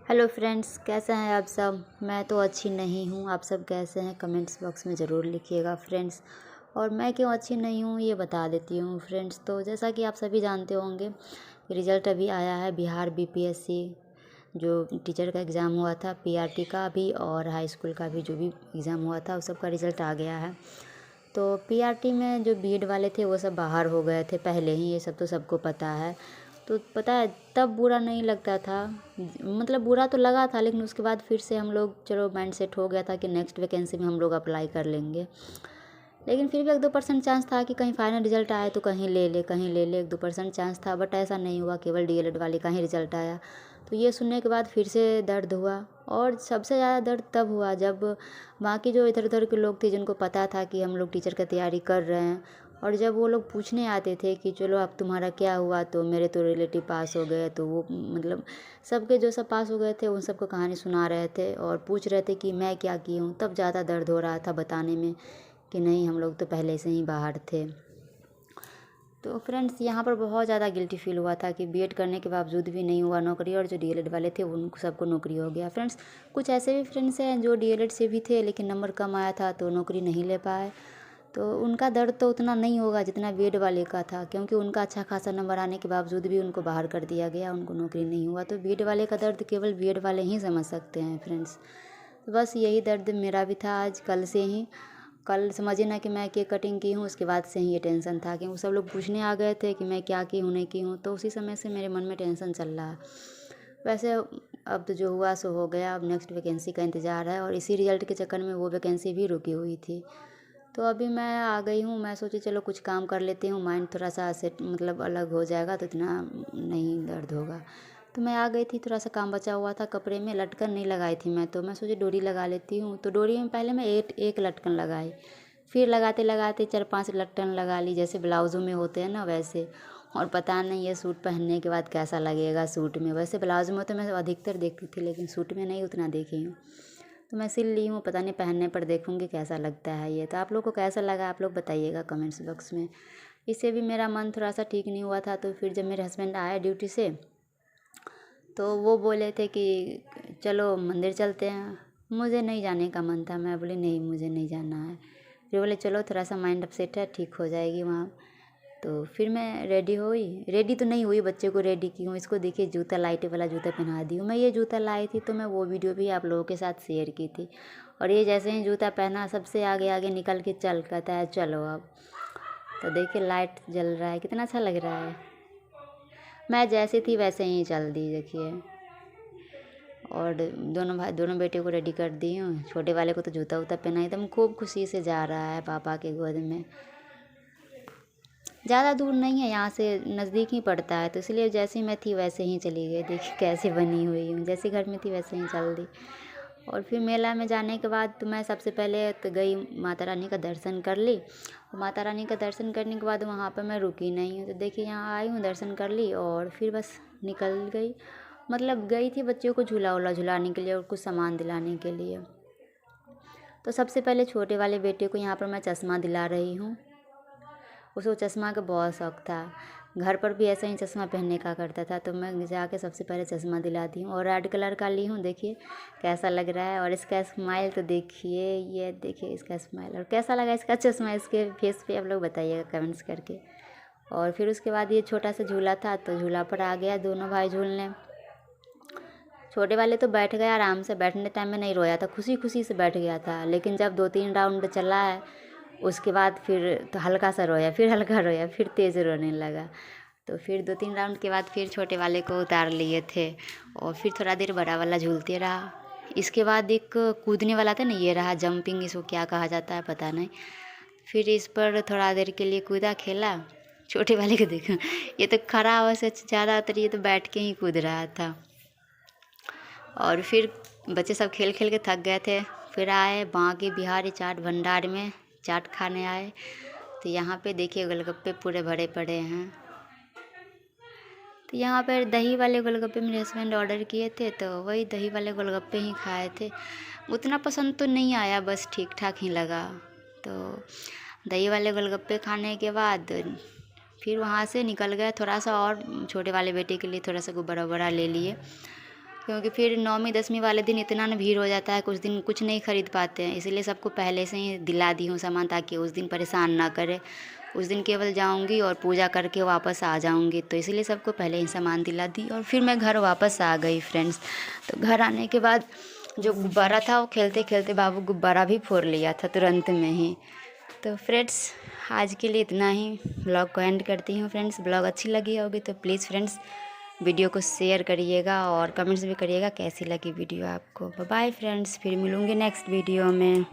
Hello friends, कैसे हैं आप सब। मैं तो अच्छी नहीं हूँ। आप सब कैसे हैं कमेंट्स बॉक्स में ज़रूर लिखिएगा फ्रेंड्स। और मैं क्यों अच्छी नहीं हूँ ये बता देती हूँ फ्रेंड्स। तो जैसा कि आप सभी जानते होंगे, रिज़ल्ट अभी आया है बिहार बीपीएससी जो टीचर का एग्ज़ाम हुआ था, पीआरटी का भी और हाई स्कूल का भी जो भी एग्ज़ाम हुआ था उस सब का रिज़ल्ट आ गया है। तो पीआरटी में जो बीएड वाले थे वो सब बाहर हो गए थे पहले ही, ये सब तो सबको पता है। तो पता है तब बुरा नहीं लगता था, मतलब बुरा तो लगा था, लेकिन उसके बाद फिर से हम लोग चलो माइंड सेट हो गया था कि नेक्स्ट वैकेंसी में हम लोग अप्लाई कर लेंगे। लेकिन फिर भी 1-2% चांस था कि कहीं फाइनल रिजल्ट आए तो कहीं ले ले, कहीं ले ले, 1-2% चांस था। बट ऐसा नहीं हुआ, केवल डीएलएड वाले का ही रिजल्ट आया। तो ये सुनने के बाद फिर से दर्द हुआ। और सबसे ज़्यादा दर्द तब हुआ जब बाकी जो इधर उधर के लोग थे जिनको पता था कि हम लोग टीचर का तैयारी कर रहे हैं, और जब वो लोग पूछने आते थे कि चलो अब तुम्हारा क्या हुआ, तो मेरे तो रिलेटिव पास हो गए, तो वो मतलब सबके जो सब पास हो गए थे उन सबको कहानी सुना रहे थे और पूछ रहे थे कि मैं क्या की हूँ। तब ज़्यादा दर्द हो रहा था बताने में कि नहीं हम लोग तो पहले से ही बाहर थे। तो फ्रेंड्स यहाँ पर बहुत ज़्यादा गिल्टी फील हुआ था कि बीएड करने के बावजूद भी नहीं हुआ नौकरी, और जो डीएलएड वाले थे उन सबको नौकरी हो गया। फ्रेंड्स कुछ ऐसे भी फ्रेंड्स हैं जो डीएलएड से भी थे लेकिन नंबर कम आया था तो नौकरी नहीं ले पाए। तो उनका दर्द तो उतना नहीं होगा जितना बीएड वाले का था, क्योंकि उनका अच्छा खासा नंबर आने के बावजूद भी उनको बाहर कर दिया गया, उनको नौकरी नहीं हुआ। तो बीएड वाले का दर्द केवल बीएड वाले ही समझ सकते हैं फ्रेंड्स। तो बस यही दर्द मेरा भी था आज कल से ही। कल समझिए ना कि मैं केक कटिंग की हूँ, उसके बाद से ही ये टेंशन था कि वो सब लोग पूछने आ गए थे कि मैं क्या की हूँ नहीं की हूँ, तो उसी समय से मेरे मन में टेंशन चल रहा है। वैसे अब तो जो हुआ सो हो गया, अब नेक्स्ट वैकेंसी का इंतज़ार है, और इसी रिजल्ट के चक्कर में वो वैकेंसी भी रुकी हुई थी। तो अभी मैं आ गई हूँ, मैं सोची चलो कुछ काम कर लेती हूँ, माइंड थोड़ा सा सेट मतलब अलग हो जाएगा तो इतना नहीं दर्द होगा। तो मैं आ गई थी, थोड़ा सा काम बचा हुआ था कपड़े में, लटकन नहीं लगाई थी मैं, तो मैं सोची डोरी लगा लेती हूँ। तो डोरी में पहले मैं एक लटकन लगाई, फिर लगाते लगाते 4-5 लटकन लगा ली, जैसे ब्लाउज़ों में होते हैं ना वैसे। और पता नहीं ये सूट पहनने के बाद कैसा लगेगा सूट में। वैसे ब्लाउज़ में तो मैं अधिकतर देखती थी लेकिन सूट में नहीं उतना देखी हूँ। तो मैं सिल ली हूँ, पता नहीं पहनने पर देखूँगी कैसा लगता है ये। तो आप लोग को कैसा लगा आप लोग बताइएगा कमेंट्स बॉक्स में। इससे भी मेरा मन थोड़ा सा ठीक नहीं हुआ था। तो फिर जब मेरे हस्बैंड आए ड्यूटी से तो वो बोले थे कि चलो मंदिर चलते हैं। मुझे नहीं जाने का मन था, मैं बोली नहीं मुझे नहीं जाना है। फिर बोले चलो थोड़ा सा माइंड अपसेट है, ठीक हो जाएगी वहाँ। तो फिर मैं रेडी हुई, रेडी तो नहीं हुई, बच्चे को रेडी की हूँ। इसको देखिए जूता, लाइट वाला जूता पहना दी हूँ। मैं ये जूता लाई थी तो मैं वो वीडियो भी आप लोगों के साथ शेयर की थी। और ये जैसे ही जूता पहना सबसे आगे आगे निकल के चल कहता है चलो अब। तो देखिए लाइट जल रहा है, कितना अच्छा लग रहा है। मैं जैसी थी वैसे ही चल दी देखिए। और दोनों बेटे को रेडी कर दी हूँ। छोटे वाले को तो जूता वूता पहना, एकदम खूब खुशी से जा रहा है पापा के गोद में। ज़्यादा दूर नहीं है, यहाँ से नज़दीक ही पड़ता है, तो इसलिए जैसी मैं थी वैसे ही चली गई। देखिए कैसे बनी हुई हूँ, जैसे घर में थी वैसे ही चल दी। और फिर मेला में जाने के बाद तो मैं सबसे पहले तो गई, माता रानी का दर्शन कर ली। और माता रानी का दर्शन करने के बाद वहाँ पर मैं रुकी नहीं हूँ। तो देखिए यहाँ आई हूँ, दर्शन कर ली और फिर बस निकल गई। मतलब गई थी बच्चों को झूला वूला झुलाने के लिए और कुछ सामान दिलाने के लिए। तो सबसे पहले छोटे वाले बेटे को यहाँ पर मैं चश्मा दिला रही हूँ। उसको चश्मा का बहुत शौक़ था, घर पर भी ऐसा ही चश्मा पहनने का करता था। तो मैं जाके सबसे पहले चश्मा दिलाती हूँ। और रेड कलर का ली हूँ, देखिए कैसा लग रहा है। और इसका स्माइल तो देखिए, ये देखिए इसका स्माइल, और कैसा लगा इसका चश्मा इसके फेस पे आप लोग बताइएगा कमेंट्स करके। और फिर उसके बाद ये छोटा सा झूला था तो झूला पर आ गया दोनों भाई झूलने। छोटे वाले तो बैठ गया आराम से, बैठने टाइम में नहीं रोया था, खुशी खुशी से बैठ गया था। लेकिन जब 2-3 राउंड चला है उसके बाद फिर तो हल्का सा रोया, फिर हल्का रोया, फिर तेज़ रोने लगा। तो फिर 2-3 राउंड के बाद फिर छोटे वाले को उतार लिए थे और फिर थोड़ा देर बड़ा वाला झूलते रहा। इसके बाद एक कूदने वाला था ना, ये रहा जंपिंग, इसको क्या कहा जाता है पता नहीं। फिर इस पर थोड़ा देर के लिए कूदा खेला। छोटे वाले को देखो, ये तो खड़ा हुआ से ज़्यादातर ये तो बैठ के ही कूद रहा था। और फिर बच्चे सब खेल खेल के थक गए थे। फिर आए बांके बिहारी चाट भंडार में चाट खाने आए। तो यहाँ पे देखिए गोलगप्पे पूरे भरे पड़े हैं। तो यहाँ पर दही वाले गोलगप्पे मेरे हस्बैंड ऑर्डर किए थे तो वही दही वाले गोलगप्पे ही खाए थे। उतना पसंद तो नहीं आया, बस ठीक ठाक ही लगा। तो दही वाले गोलगप्पे खाने के बाद फिर वहाँ से निकल गए। थोड़ा सा और छोटे वाले बेटे के लिए थोड़ा सा गुब्बारा वब्बारा ले लिए। क्योंकि फिर 9वीं 10वीं वाले दिन इतना ना भीड़ हो जाता है, कुछ दिन कुछ नहीं खरीद पाते हैं। इसीलिए सबको पहले से ही दिला दी हूँ सामान, ताकि उस दिन परेशान ना करे। उस दिन केवल जाऊँगी और पूजा करके वापस आ जाऊँगी, तो इसीलिए सबको पहले ही सामान दिला दी और फिर मैं घर वापस आ गई फ्रेंड्स। तो घर आने के बाद जो गुब्बारा था वो खेलते खेलते बाबू गुब्बारा भी फोड़ लिया था तुरंत में ही। तो फ्रेंड्स आज के लिए इतना ही, ब्लॉग को एंड करती हूँ फ्रेंड्स। ब्लॉग अच्छी लगी होगी तो प्लीज़ फ्रेंड्स वीडियो को शेयर करिएगा और कमेंट्स भी करिएगा कैसी लगी वीडियो आपको। बाय फ्रेंड्स, फिर मिलूँगी नेक्स्ट वीडियो में।